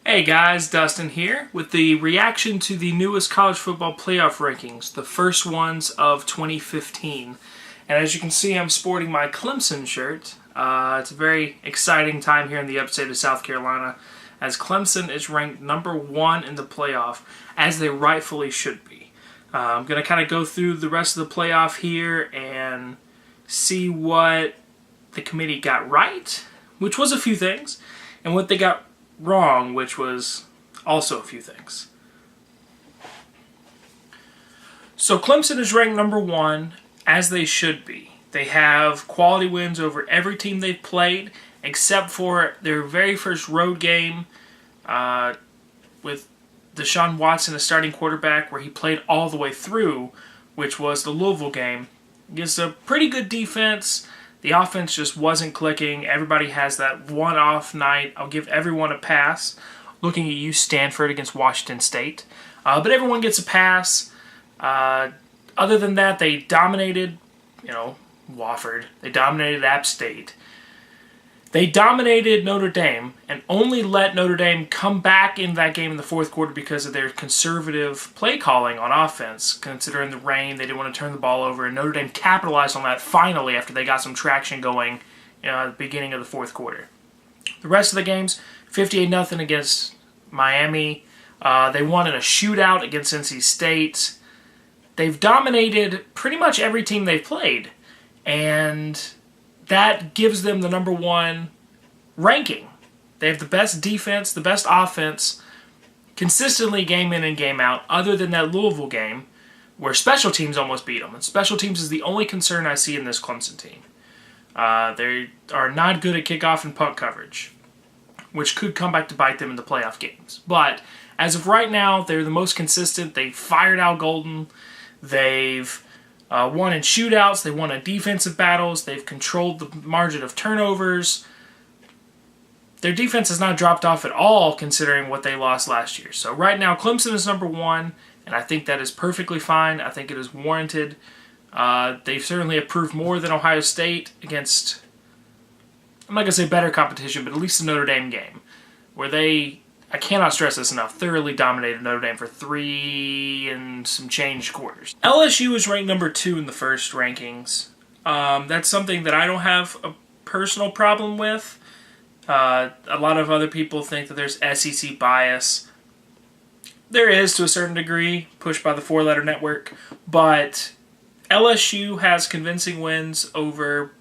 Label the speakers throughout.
Speaker 1: Hey guys, Dustin here with the reaction to the newest college football playoff rankings, the first ones of 2015. And as you can see, I'm sporting my Clemson shirt. It's a very exciting time here in the upstate of South Carolina, as Clemson is ranked number 1 in the playoff, as they rightfully should be. I'm going to kind of go through the rest of the playoff here and see what the committee got right, which was a few things, and what they got wrong, which was also a few things. So Clemson is ranked number 1, as they should be. They have quality wins over every team they've played, except for their very first road game with Deshaun Watson as starting quarterback, where he played all the way through, which was the Louisville game. Against a pretty good defense. The offense just wasn't clicking. Everybody has that one-off night. I'll give everyone a pass. Looking at you, Stanford against Washington State. But everyone gets a pass. Other than that, they dominated, Wofford. They dominated App State. They dominated Notre Dame and only let Notre Dame come back in that game in the fourth quarter because of their conservative play calling on offense. Considering the rain, they didn't want to turn the ball over, and Notre Dame capitalized on that finally after they got some traction going at the beginning of the fourth quarter. The rest of the games, 58-0 against Miami. They won in a shootout against NC State. They've dominated pretty much every team they've played, and that gives them the number 1 ranking. They have the best defense, the best offense, consistently game in and game out, other than that Louisville game, where special teams almost beat them. And special teams is the only concern I see in this Clemson team. They are not good at kickoff and punt coverage, which could come back to bite them in the playoff games. But as of right now, they're the most consistent. They fired Al Golden. They've won in shootouts. They won in defensive battles. They've controlled the margin of turnovers. Their defense has not dropped off at all considering what they lost last year. So right now, Clemson is number 1, and I think that is perfectly fine. I think it is warranted. They've certainly improved more than Ohio State against, I'm not going to say better competition, but at least the Notre Dame game, where they, I cannot stress this enough, thoroughly dominated Notre Dame for 3 and some change quarters. LSU is ranked number 2 in the first rankings. That's something that I don't have a personal problem with. A lot of other people think that there's SEC bias. There is, to a certain degree, pushed by the 4-letter network, but LSU has convincing wins over,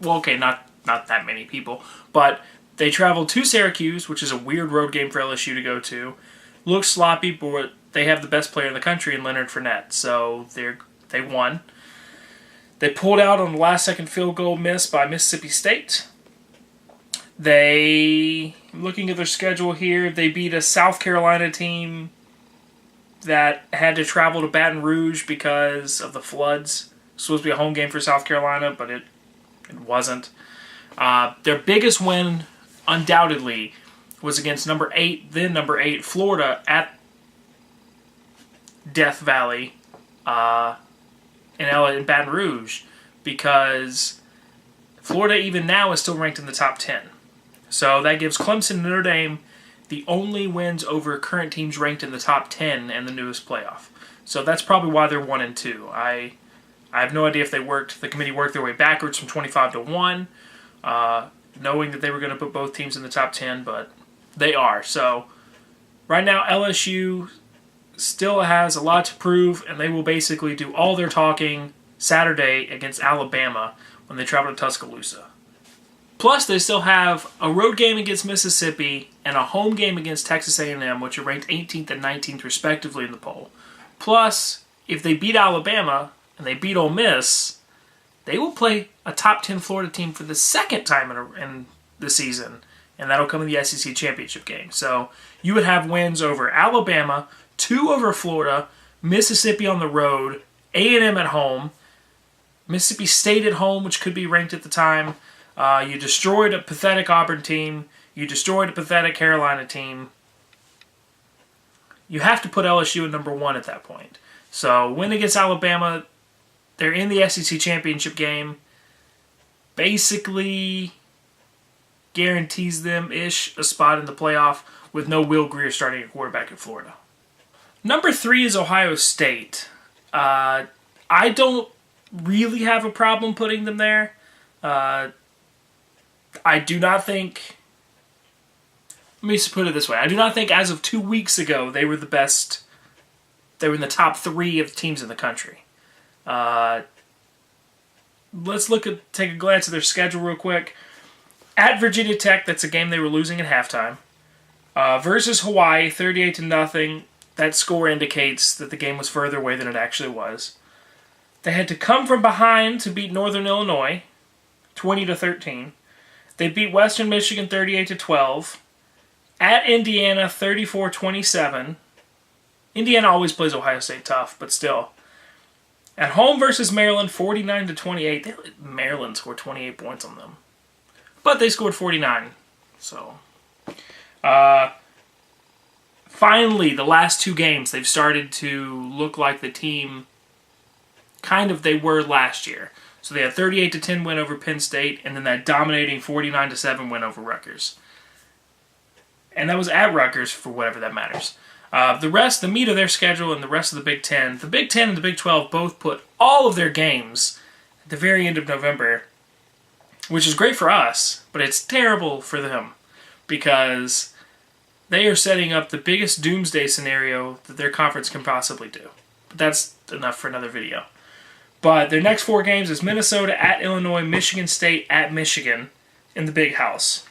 Speaker 1: well, okay, not that many people, but they traveled to Syracuse, which is a weird road game for LSU to go to. Looks sloppy, but they have the best player in the country in Leonard Fournette, so they won. They pulled out on the last-second field goal miss by Mississippi State. Looking at their schedule here, they beat a South Carolina team that had to travel to Baton Rouge because of the floods. It was supposed to be a home game for South Carolina, but it wasn't. Their biggest win, undoubtedly, was against number 8 Florida at Death Valley in Baton Rouge, because Florida even now is still ranked in the top 10. So that gives Clemson and Notre Dame the only wins over current teams ranked in the top 10 in the newest playoff. So that's probably why they're 1 and 2. I have no idea if the committee worked their way backwards from 25 to 1. Knowing that they were going to put both teams in the top 10, but they are. So right now, LSU still has a lot to prove, and they will basically do all their talking Saturday against Alabama when they travel to Tuscaloosa. Plus, they still have a road game against Mississippi and a home game against Texas A&M, which are ranked 18th and 19th respectively in the poll. Plus, if they beat Alabama and they beat Ole Miss, they will play a top 10 Florida team for the second time in the season, and that'll come in the SEC championship game. So you would have wins over Alabama, 2 over Florida, Mississippi on the road, A&M at home, Mississippi State at home, which could be ranked at the time. You destroyed a pathetic Auburn team. You destroyed a pathetic Carolina team. You have to put LSU at number 1 at that point. So win against Alabama, they're in the SEC championship game. Basically, guarantees them-ish a spot in the playoff with no Will Grier starting at quarterback in Florida. Number 3 is Ohio State. I don't really have a problem putting them there. I do not think... Let me just put it this way. I do not think as of 2 weeks ago they were the best. They were in the top 3 of teams in the country. Let's take a glance at their schedule real quick. At Virginia Tech, that's a game they were losing at halftime. Versus Hawaii, 38-0. That score indicates that the game was further away than it actually was. They had to come from behind to beat Northern Illinois, 20-13. They beat Western Michigan 38-12. At Indiana, 34-27. Indiana always plays Ohio State tough, but still. At home versus Maryland, 49-28. Maryland scored 28 points on them. But they scored 49. So, finally, the last 2 games, they've started to look like the team kind of they were last year. So they had 38-10 win over Penn State, and then that dominating 49-7 win over Rutgers. And that was at Rutgers, for whatever that matters. The meat of their schedule and the rest of the Big Ten and the Big 12 both put all of their games at the very end of November, which is great for us, but it's terrible for them because they are setting up the biggest doomsday scenario that their conference can possibly do. But that's enough for another video. But their next 4 games is Minnesota, at Illinois, Michigan State, at Michigan in the Big House.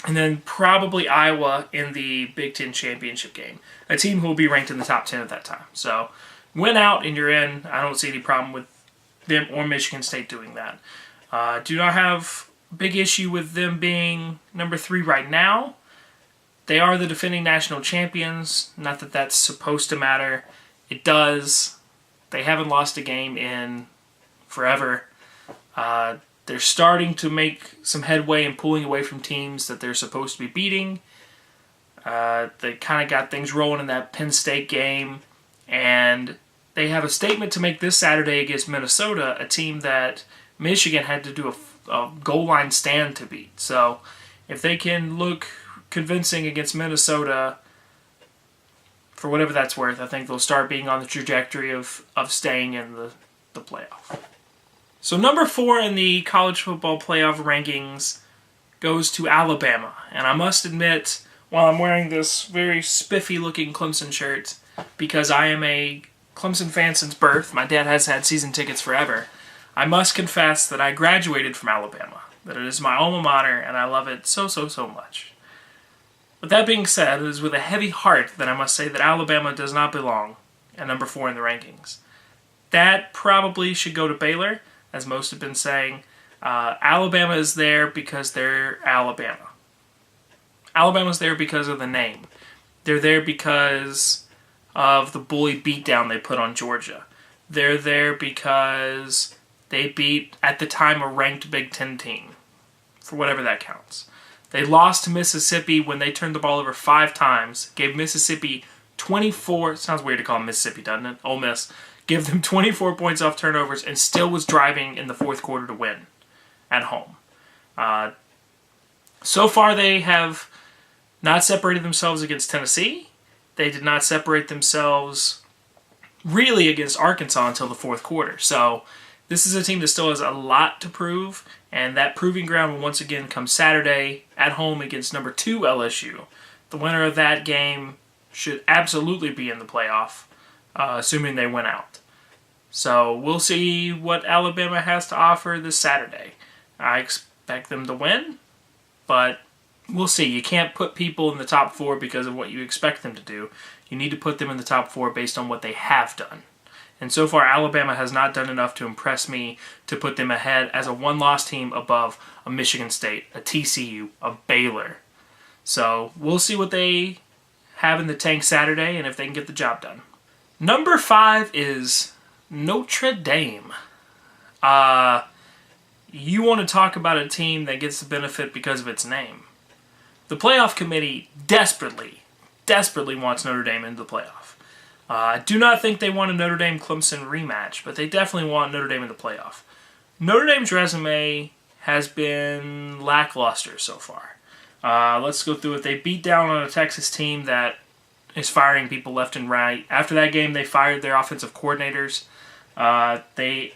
Speaker 1: And then probably Iowa in the Big Ten championship game. A team who will be ranked in the top 10 at that time. So, win out and you're in. I don't see any problem with them or Michigan State doing that. Do not have a big issue with them being number 3 right now. They are the defending national champions. Not that that's supposed to matter. It does. They haven't lost a game in forever. They're starting to make some headway and pulling away from teams that they're supposed to be beating. They kind of got things rolling in that Penn State game. And they have a statement to make this Saturday against Minnesota, a team that Michigan had to do a goal line stand to beat. So if they can look convincing against Minnesota, for whatever that's worth, I think they'll start being on the trajectory of staying in the playoff. So number 4 in the college football playoff rankings goes to Alabama. And I must admit, while I'm wearing this very spiffy-looking Clemson shirt, because I am a Clemson fan since birth, my dad has had season tickets forever, I must confess that I graduated from Alabama, that it is my alma mater, and I love it so, so, so much. With that being said, it is with a heavy heart that I must say that Alabama does not belong at number 4 in the rankings. That probably should go to Baylor, as most have been saying. Alabama is there because they're Alabama. Alabama's there because of the name. They're there because of the bully beatdown they put on Georgia. They're there because they beat, at the time, a ranked Big Ten team, for whatever that counts. They lost to Mississippi when they turned the ball over 5 times, gave Mississippi 24, sounds weird to call them Mississippi, doesn't it? Ole Miss. Give them 24 points off turnovers and still was driving in the 4th quarter to win at home. So far they have not separated themselves against Tennessee. They did not separate themselves really against Arkansas until the 4th quarter. So this is a team that still has a lot to prove, and that proving ground will once again come Saturday at home against number 2 LSU. The winner of that game should absolutely be in the playoff, assuming they win out. So we'll see what Alabama has to offer this Saturday. I expect them to win, but we'll see. You can't put people in the top 4 because of what you expect them to do. You need to put them in the top 4 based on what they have done. And so far, Alabama has not done enough to impress me to put them ahead as a one-loss team above a Michigan State, a TCU, a Baylor. So we'll see what they have in the tank Saturday and if they can get the job done. Number 5 is Notre Dame. You want to talk about a team that gets the benefit because of its name. The playoff committee desperately wants Notre Dame into the playoff. I do not think they want a Notre Dame-Clemson rematch, but they definitely want Notre Dame in the playoff. Notre Dame's resume has been lackluster so far. Let's go through it. They beat down on a Texas team that is firing people left and right. After that game, they fired their offensive coordinators. They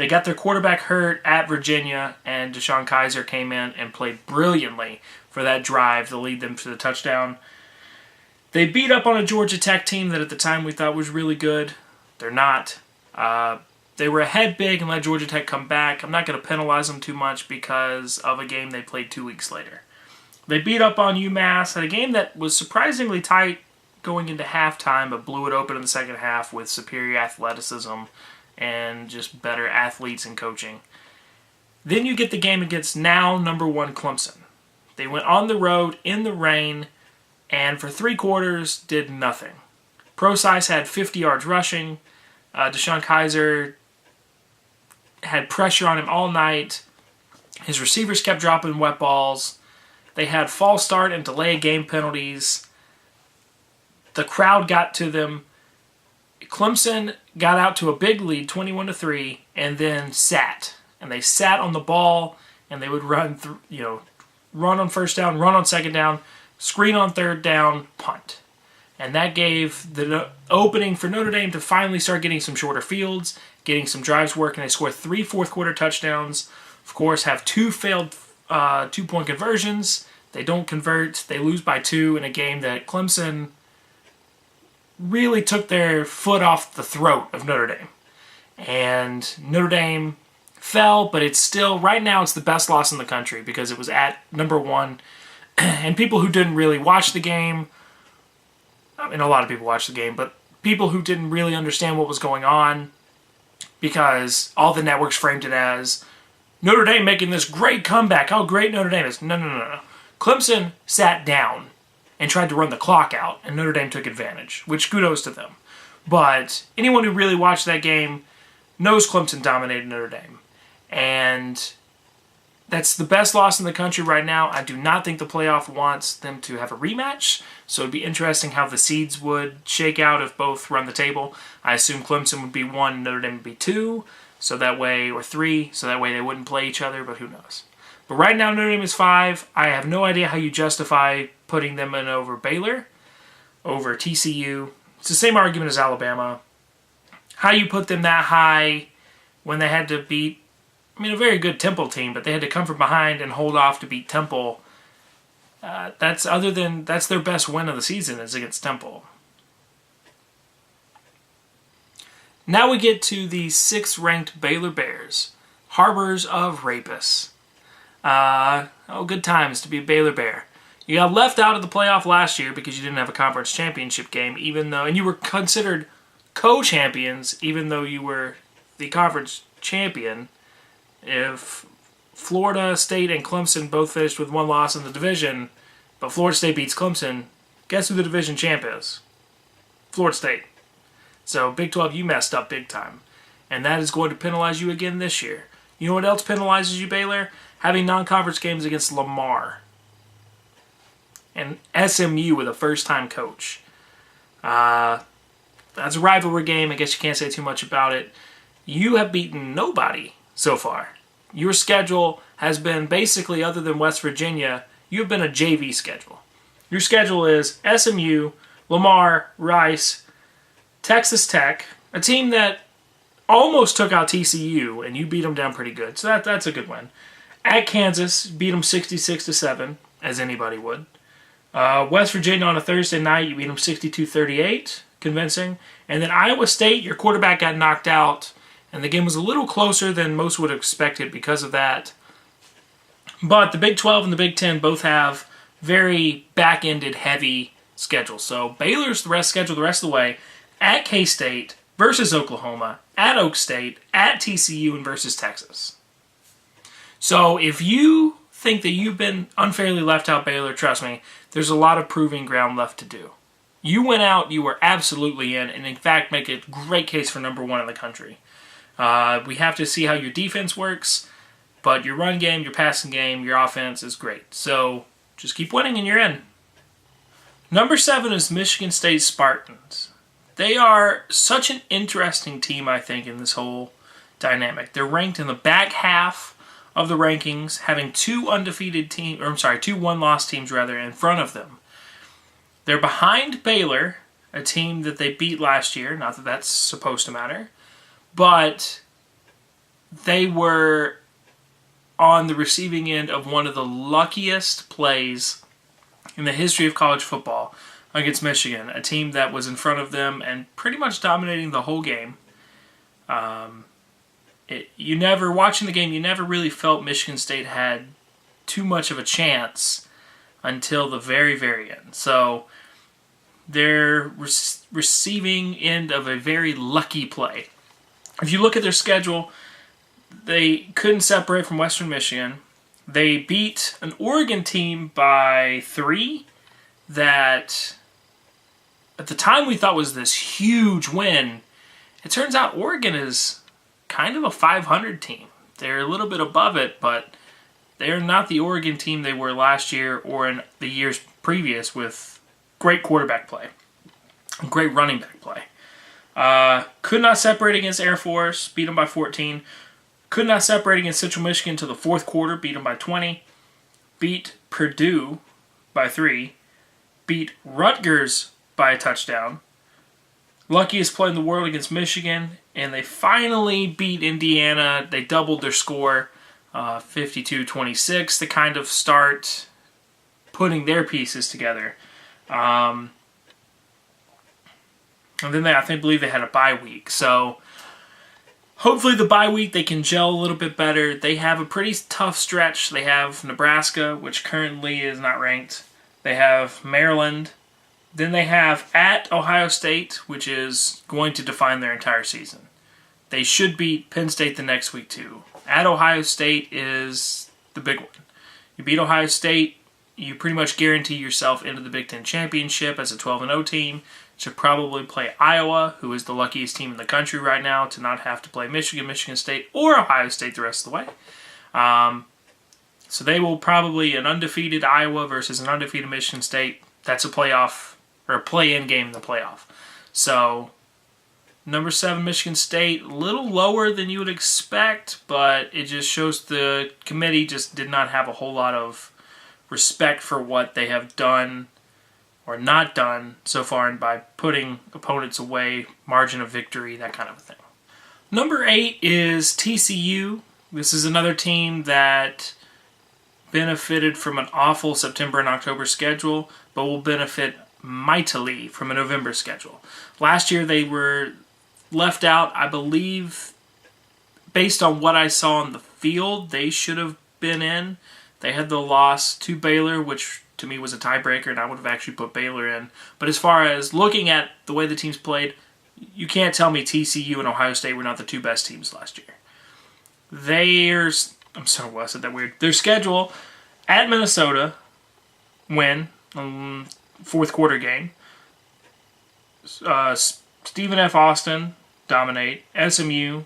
Speaker 1: got their quarterback hurt at Virginia, and Deshaun Kaiser came in and played brilliantly for that drive to lead them to the touchdown. They beat up on a Georgia Tech team that at the time we thought was really good. They're not. They were ahead big and let Georgia Tech come back. I'm not going to penalize them too much because of a game they played 2 weeks later. They beat up on UMass at a game that was surprisingly tight going into halftime, but blew it open in the second half with superior athleticism and just better athletes and coaching. Then you get the game against now number 1 Clemson. They went on the road in the rain and for 3 quarters did nothing. Procise had 50 yards rushing. Deshaun Kaiser had pressure on him all night. His receivers kept dropping wet balls. They had false start and delay game penalties. The crowd got to them. Clemson got out to a big lead, 21-3, and then sat. And they sat on the ball, and they would run run on first down, run on second down, screen on third down, punt. And that gave the opening for Notre Dame to finally start getting some shorter fields, getting some drives working. They scored 3 fourth-quarter touchdowns. Of course, have 2 failed 2-point conversions. They don't convert. They lose by 2 in a game that Clemson really took their foot off the throat of Notre Dame. And Notre Dame fell, but it's still, right now, it's the best loss in the country because it was at number 1. And people who didn't really watch the game, I mean, a lot of people watched the game, but people who didn't really understand what was going on because all the networks framed it as Notre Dame making this great comeback. How great Notre Dame is. No. Clemson sat down and tried to run the clock out, and Notre Dame took advantage, which kudos to them. But anyone who really watched that game knows Clemson dominated Notre Dame. And that's the best loss in the country right now. I do not think the playoff wants them to have a rematch, so it'd be interesting how the seeds would shake out if both run the table. I assume Clemson would be 1, Notre Dame would be 2, so that way, or 3, so that way they wouldn't play each other, but who knows. But right now, Notre Dame is 5. I have no idea how you justify putting them in over Baylor, over TCU. It's the same argument as Alabama. How you put them that high when they had to beat, a very good Temple team, but they had to come from behind and hold off to beat Temple. That's their best win of the season is against Temple. Now we get to the 6th-ranked Baylor Bears, harbors of rapists. Good times to be a Baylor Bear. You got left out of the playoff last year because you didn't have a conference championship game, and you were considered co-champions, even though you were the conference champion. If Florida State and Clemson both finished with 1 loss in the division, but Florida State beats Clemson, guess who the division champ is? Florida State. So Big 12, you messed up big time. And that is going to penalize you again this year. You know what else penalizes you, Baylor? Having non-conference games against Lamar. And SMU with a first-time coach. That's a rivalry game. I guess you can't say too much about it. You have beaten nobody so far. Your schedule has been basically, other than West Virginia, you've been a JV schedule. Your schedule is SMU, Lamar, Rice, Texas Tech, a team that almost took out TCU, and you beat them down pretty good. So that's a good win. At Kansas, beat them 66-7, as anybody would. West Virginia on a Thursday night, you beat them 62-38, convincing. And then Iowa State, your quarterback got knocked out, and the game was a little closer than most would have expected because of that. But the Big 12 and the Big 10 both have very back-ended heavy schedules. So Baylor's schedule the rest of the way at K-State versus Oklahoma, at Oak State, at TCU, and versus Texas. So if you think that you've been unfairly left out, Baylor, trust me, there's a lot of proving ground left to do. You went out, you were absolutely in fact make a great case for number 1 in the country. We have to see how your defense works, but your run game, your passing game, your offense is great. So just keep winning and you're in. Number 7 is Michigan State Spartans. They are such an interesting team, I think, in this whole dynamic. They're ranked in the back half of the rankings, having two one-loss teams in front of them. They're behind Baylor, a team that they beat last year. Not that that's supposed to matter, but they were on the receiving end of one of the luckiest plays in the history of college football against Michigan, a team that was in front of them and pretty much dominating the whole game. Watching the game, you never really felt Michigan State had too much of a chance until the very, very end. So they're receiving end of a very lucky play. If you look at their schedule, they couldn't separate from Western Michigan. They beat an Oregon team by 3 that at the time we thought was this huge win. It turns out Oregon is kind of a 500 team. They're a little bit above it, but they're not the Oregon team they were last year or in the years previous with great quarterback play, great running back play. Could not separate against Air Force, beat them by 14. Could not separate against Central Michigan until the fourth quarter, beat them by 20. Beat Purdue by 3. Beat Rutgers by a touchdown. Luckiest play in the world against Michigan. And they finally beat Indiana. They doubled their score, 52-26, to kind of start putting their pieces together. And then I believe they had a bye week. So hopefully the bye week they can gel a little bit better. They have a pretty tough stretch. They have Nebraska, which currently is not ranked. They have Maryland. Then they have at Ohio State, which is going to define their entire season. They should beat Penn State the next week too. At Ohio State is the big one. You beat Ohio State, you pretty much guarantee yourself into the Big Ten Championship as a 12-0 team. Should probably play Iowa, who is the luckiest team in the country right now to not have to play Michigan, Michigan State, or Ohio State the rest of the way. So they will probably an undefeated Iowa versus an undefeated Michigan State. That's a playoff or a play-in game in the playoff. So number 7 Michigan State, a little lower than you would expect, but it just shows the committee just did not have a whole lot of respect for what they have done or not done so far, and by putting opponents away, margin of victory, that kind of a thing. Number 8 is TCU. This is another team that benefited from an awful September and October schedule, but will benefit mightily from a November schedule. Last year they were left out, I believe, based on what I saw on the field, they should have been in. They had the loss to Baylor, which to me was a tiebreaker, and I would have actually put Baylor in. But as far as looking at the way the teams played, you can't tell me TCU and Ohio State were not the 2 best teams last year. I said that weird. Their schedule at Minnesota, win, fourth quarter game. Stephen F. Austin, dominate. SMU,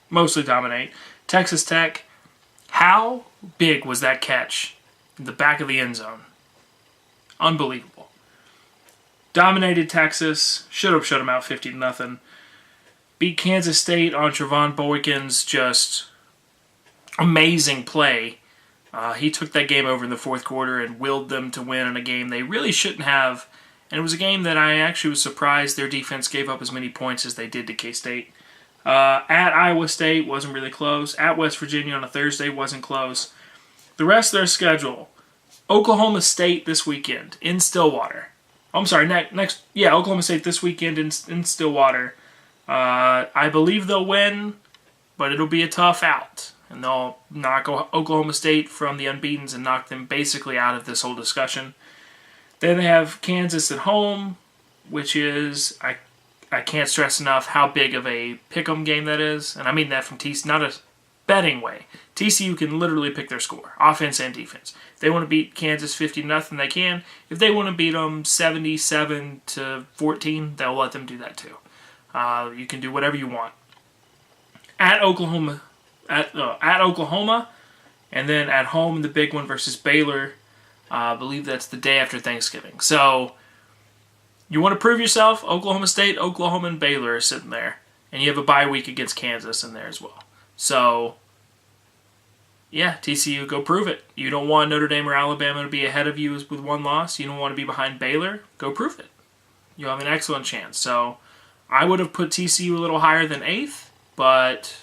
Speaker 1: mostly dominate. Texas Tech, how big was that catch in the back of the end zone? Unbelievable. Dominated Texas, should have shut them out 50-0. Beat Kansas State on Trevon Boykin's just amazing play. He took that game over in the fourth quarter and willed them to win in a game they really shouldn't have. And it was a game that I actually was surprised their defense gave up as many points as they did to K-State. At Iowa State, wasn't really close. At West Virginia on a Thursday, wasn't close. The rest of their schedule, Oklahoma State this weekend in Stillwater. Oklahoma State this weekend in Stillwater. I believe they'll win, but it'll be a tough out. And they'll knock Oklahoma State from the unbeatens and knock them basically out of this whole discussion. Then they have Kansas at home, which is, I can't stress enough how big of a pick'em game that is. And I mean that from TCU, not a betting way. TCU can literally pick their score, offense and defense. If they want to beat Kansas 50-0, they can. If they want to beat them 77-14, they'll let them do that too. You can do whatever you want. At Oklahoma, and then at home in the big one versus Baylor. I believe that's the day after Thanksgiving. So you want to prove yourself? Oklahoma State, Oklahoma, and Baylor are sitting there. And you have a bye week against Kansas in there as well. So yeah, TCU, go prove it. You don't want Notre Dame or Alabama to be ahead of you with one loss. You don't want to be behind Baylor. Go prove it. You have an excellent chance. So I would have put TCU a little higher than 8th, but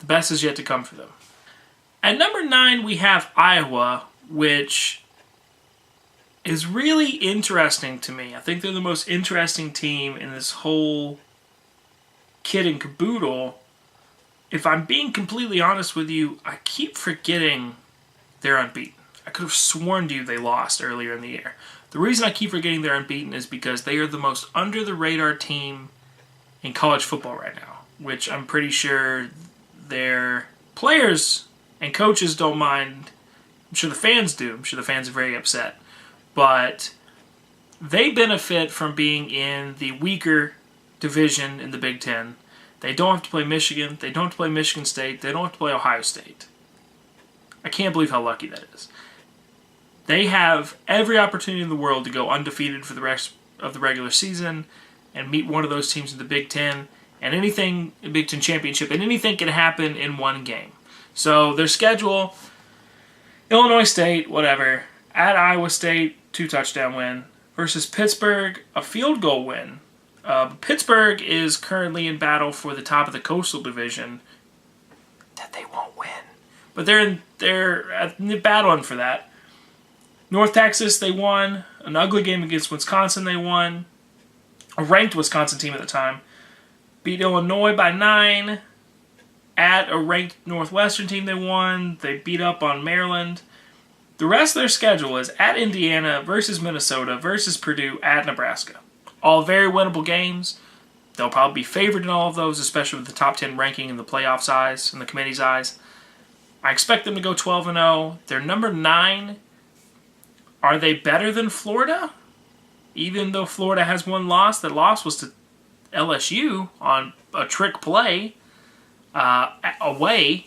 Speaker 1: the best is yet to come for them. At number 9, we have Iowa, which is really interesting to me. I think they're the most interesting team in this whole kit and caboodle. If I'm being completely honest with you, I keep forgetting they're unbeaten. I could have sworn to you they lost earlier in the year. The reason I keep forgetting they're unbeaten is because they are the most under-the-radar team in college football right now, which I'm pretty sure their players and coaches don't mind. I'm sure the fans do. I'm sure the fans are very upset. But they benefit from being in the weaker division in the Big Ten. They don't have to play Michigan. They don't have to play Michigan State. They don't have to play Ohio State. I can't believe how lucky that is. They have every opportunity in the world to go undefeated for the rest of the regular season and meet one of those teams in the Big Ten and anything in Big Ten Championship, and anything can happen in one game. So their schedule, Illinois State, whatever, at Iowa State, 2-touchdown win, versus Pittsburgh, a field goal win. Pittsburgh is currently in battle for the top of the Coastal Division that they won't win. But they're battling for that. North Texas, they won. An ugly game against Wisconsin, they won. A ranked Wisconsin team at the time. Beat Illinois by 9. At a ranked Northwestern team, they won. They beat up on Maryland. The rest of their schedule is at Indiana versus Minnesota versus Purdue at Nebraska. All very winnable games. They'll probably be favored in all of those, especially with the top 10 ranking in the playoffs' eyes, in the committee's eyes. I expect them to go 12-0. They're number 9. Are they better than Florida? Even though Florida has one loss, that loss was to LSU on a trick play away.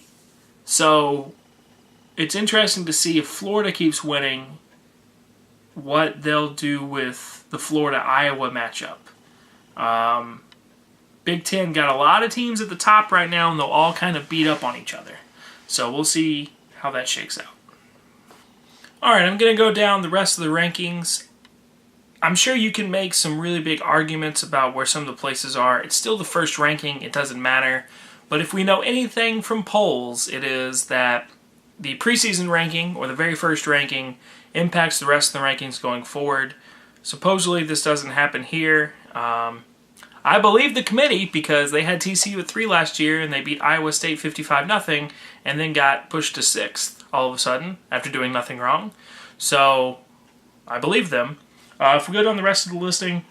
Speaker 1: So it's interesting to see if Florida keeps winning, what they'll do with the Florida-Iowa matchup. Big Ten got a lot of teams at the top right now, and they'll all kind of beat up on each other. So we'll see how that shakes out. All right, I'm going to go down the rest of the rankings. I'm sure you can make some really big arguments about where some of the places are. It's still the first ranking. It doesn't matter. But if we know anything from polls, it is that the preseason ranking, or the very first ranking, impacts the rest of the rankings going forward. Supposedly this doesn't happen here. I believe the committee, because they had TCU at 3 last year and they beat Iowa State 55-0 and then got pushed to 6th all of a sudden after doing nothing wrong. So I believe them. If we go down the rest of the listing,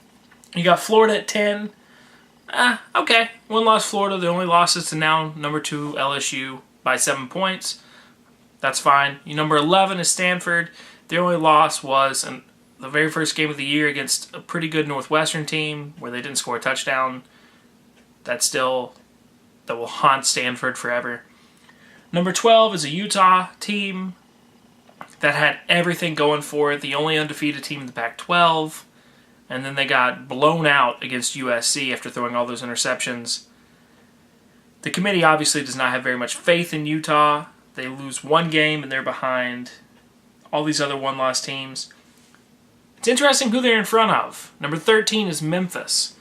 Speaker 1: you got Florida at 10. Okay. One loss Florida. The only losses to now number 2 LSU by 7 points. That's fine. Number 11 is Stanford. Their only loss was the very first game of the year against a pretty good Northwestern team where they didn't score a touchdown. That will haunt Stanford forever. Number 12 is a Utah team that had everything going for it. The only undefeated team in the Pac-12. And then they got blown out against USC after throwing all those interceptions. The committee obviously does not have very much faith in Utah. They lose one game and they're behind all these other one-loss teams. It's interesting who they're in front of. Number 13 is Memphis,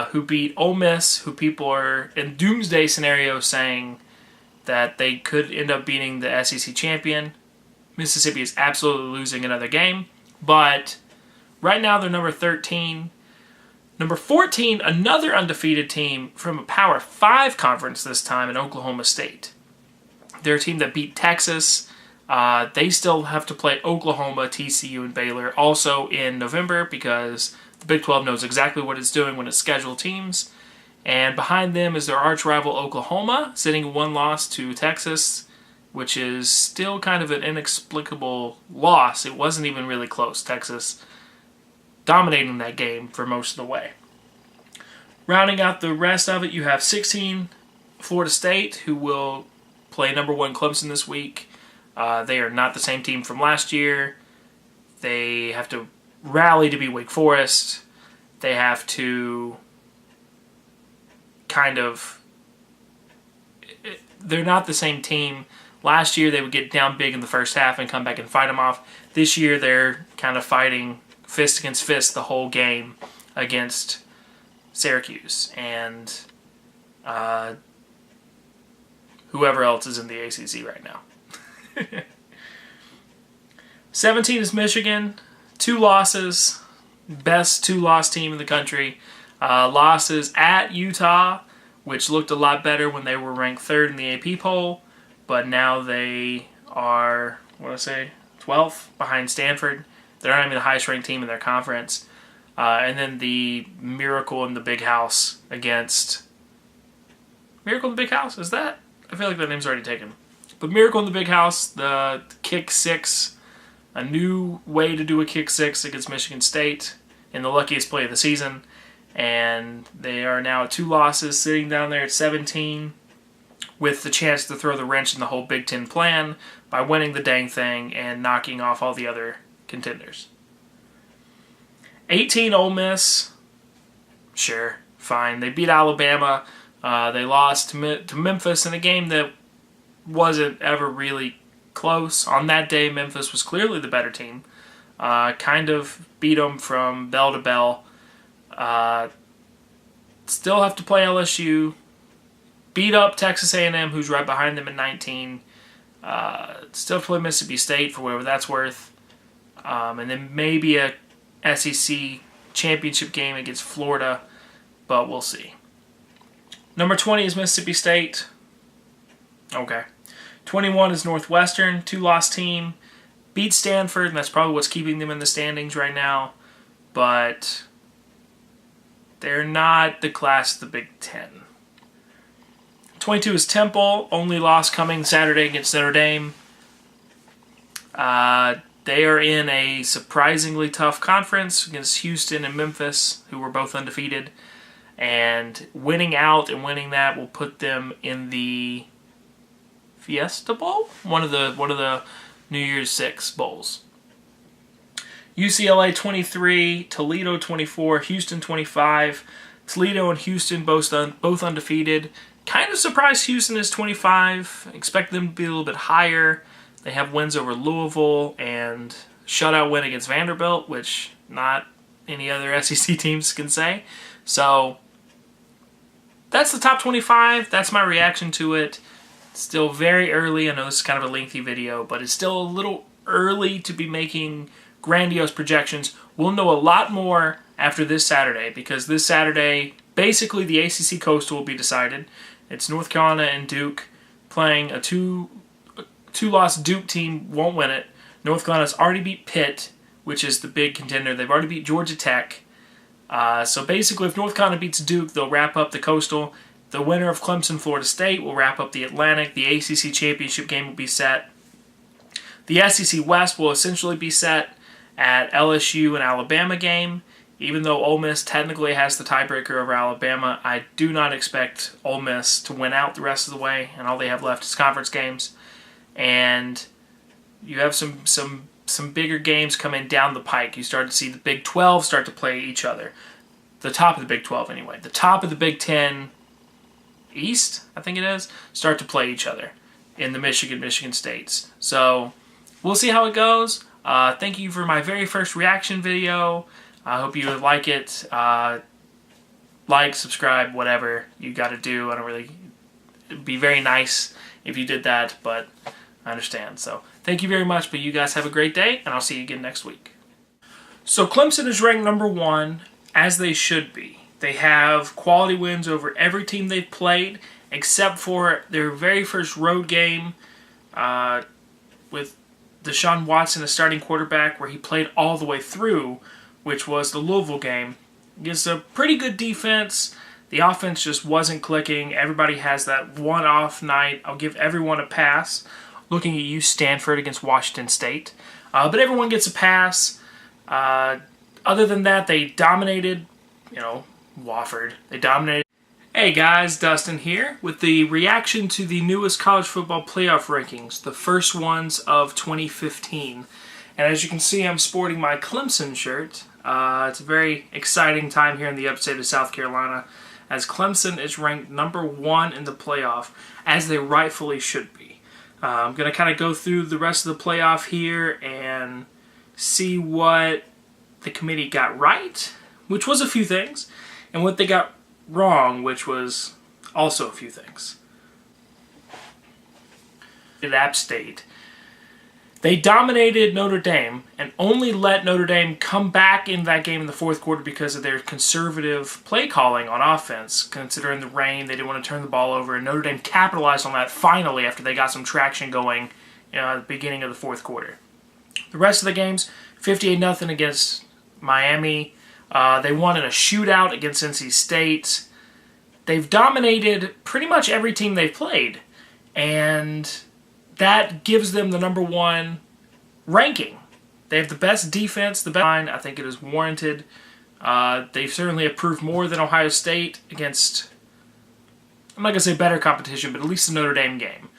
Speaker 1: who beat Ole Miss, who people are in doomsday scenarios saying that they could end up beating the SEC champion. Mississippi is absolutely losing another game, but right now they're number 13. Number 14, another undefeated team from a Power 5 conference this time in Oklahoma State. They're a team that beat Texas. They still have to play Oklahoma, TCU, and Baylor also in November because the Big 12 knows exactly what it's doing when it schedules teams. And behind them is their arch rival Oklahoma, sitting 1 loss to Texas, which is still kind of an inexplicable loss. It wasn't even really close. Texas dominating that game for most of the way. Rounding out the rest of it, you have 16, Florida State, who will play number 1 Clemson this week. They are not the same team from last year. They have to rally to beat Wake Forest. They have to they're not the same team. Last year they would get down big in the first half and come back and fight them off. This year they're kind of fighting fist against fist the whole game against Syracuse and whoever else is in the ACC right now. 17 is Michigan. 2 losses. Best 2-loss team in the country. Losses at Utah, which looked a lot better when they were ranked 3rd in the AP poll, but now they are, 12th behind Stanford. They're not even the highest ranked team in their conference. And then the Miracle in the Big House against... Miracle in the Big House? Is that? I feel like that name's already taken. But Miracle in the Big House, the kick 6, a new way to do a kick 6 against Michigan State in the luckiest play of the season. And they are now 2 losses, sitting down there at 17 with the chance to throw the wrench in the whole Big Ten plan by winning the dang thing and knocking off all the other contenders. 18 Ole Miss, sure, fine. They beat Alabama. They lost to Memphis in a game that wasn't ever really close. On that day, Memphis was clearly the better team. Kind of beat them from bell to bell. Still have to play LSU. Beat up Texas A&M, who's right behind them at 19. Still have to play Mississippi State for whatever that's worth. And then maybe a SEC championship game against Florida, but we'll see. Number 20 is Mississippi State. Okay. 21 is Northwestern, 2-loss team. Beat Stanford, and that's probably what's keeping them in the standings right now. But they're not the class of the Big Ten. 22 is Temple, only loss coming Saturday against Notre Dame. They are in a surprisingly tough conference against Houston and Memphis, who were both undefeated. And winning out and winning that will put them in the Fiesta Bowl? One of the New Year's Six bowls. UCLA 23, Toledo 24, Houston 25. Toledo and Houston both undefeated. Kind of surprised Houston is 25. Expect them to be a little bit higher. They have wins over Louisville and shutout win against Vanderbilt, which not any other SEC teams can say. So that's the top 25. That's my reaction to it. It's still very early. I know this is kind of a lengthy video, but it's still a little early to be making grandiose projections. We'll know a lot more after this Saturday, because this Saturday, basically the ACC Coastal will be decided. It's North Carolina and Duke playing a two-loss Duke team, won't win it. North Carolina's already beat Pitt, which is the big contender. They've already beat Georgia Tech. So basically, if North Carolina beats Duke, they'll wrap up the Coastal. The winner of Clemson-Florida State will wrap up the Atlantic. The ACC championship game will be set. The SEC West will essentially be set at LSU and Alabama game. Even though Ole Miss technically has the tiebreaker over Alabama, I do not expect Ole Miss to win out the rest of the way, and all they have left is conference games. And you have some bigger games coming down the pike. You start to see the Big 12 start to play each other. The top of the Big 12 anyway. The top of the Big 10 East, I think it is, start to play each other in the Michigan states. So we'll see how it goes. Thank you for my very first reaction video. I hope you like it. Like, subscribe, whatever you got to do. I don't really... It'd be very nice if you did that, but I understand. So thank you very much, but you guys have a great day, and I'll see you again next week. So Clemson is ranked number 1, as they should be. They have quality wins over every team they've played, except for their very first road game with Deshaun Watson as starting quarterback, where he played all the way through, which was the Louisville game. Against a pretty good defense. The offense just wasn't clicking. Everybody has that one-off night. I'll give everyone a pass. Looking at you, Stanford against Washington State. But everyone gets a pass. Other than that, they dominated, Wofford. They dominated. Hey guys, Dustin here with the reaction to the newest college football playoff rankings, the first ones of 2015. And as you can see, I'm sporting my Clemson shirt. It's a very exciting time here in the upstate of South Carolina as Clemson is ranked number 1 in the playoff, as they rightfully should be. I'm going to kind of go through the rest of the playoff here and see what the committee got right, which was a few things, and what they got wrong, which was also a few things. At App State, they dominated Notre Dame and only let Notre Dame come back in that game in the fourth quarter because of their conservative play calling on offense. Considering the rain, they didn't want to turn the ball over, and Notre Dame capitalized on that finally after they got some traction going at the beginning of the fourth quarter. The rest of the games, 58-0 against Miami. They won in a shootout against NC State. They've dominated pretty much every team they've played, and that gives them the number 1 ranking. They have the best defense, the best line. I think it is warranted. They've certainly improved more than Ohio State against, I'm not going to say better competition, but at least the Notre Dame game,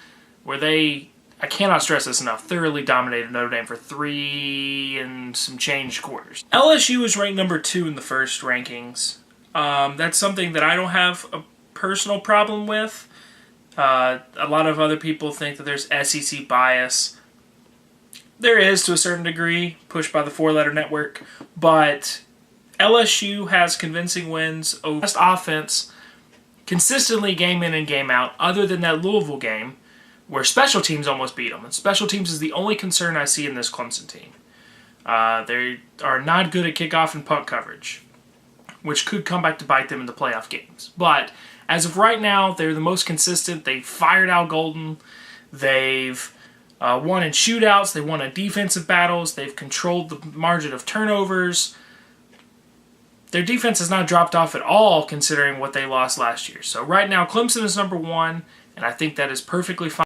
Speaker 1: where they, I cannot stress this enough, thoroughly dominated Notre Dame for 3 and some change quarters. LSU is ranked number 2 in the first rankings. That's something that I don't have a personal problem with. A lot of other people think that there's SEC bias. There is to a certain degree, pushed by the 4-letter network, but LSU has convincing wins over best offense consistently game in and game out, other than that Louisville game where special teams almost beat them. And special teams is the only concern I see in this Clemson team. They are not good at kickoff and punt coverage, which could come back to bite them in the playoff games. But as of right now, they're the most consistent. They fired Al Golden. They've won in shootouts. They won in defensive battles. They've controlled the margin of turnovers. Their defense has not dropped off at all considering what they lost last year. So right now, Clemson is number 1, and I think that is perfectly fine.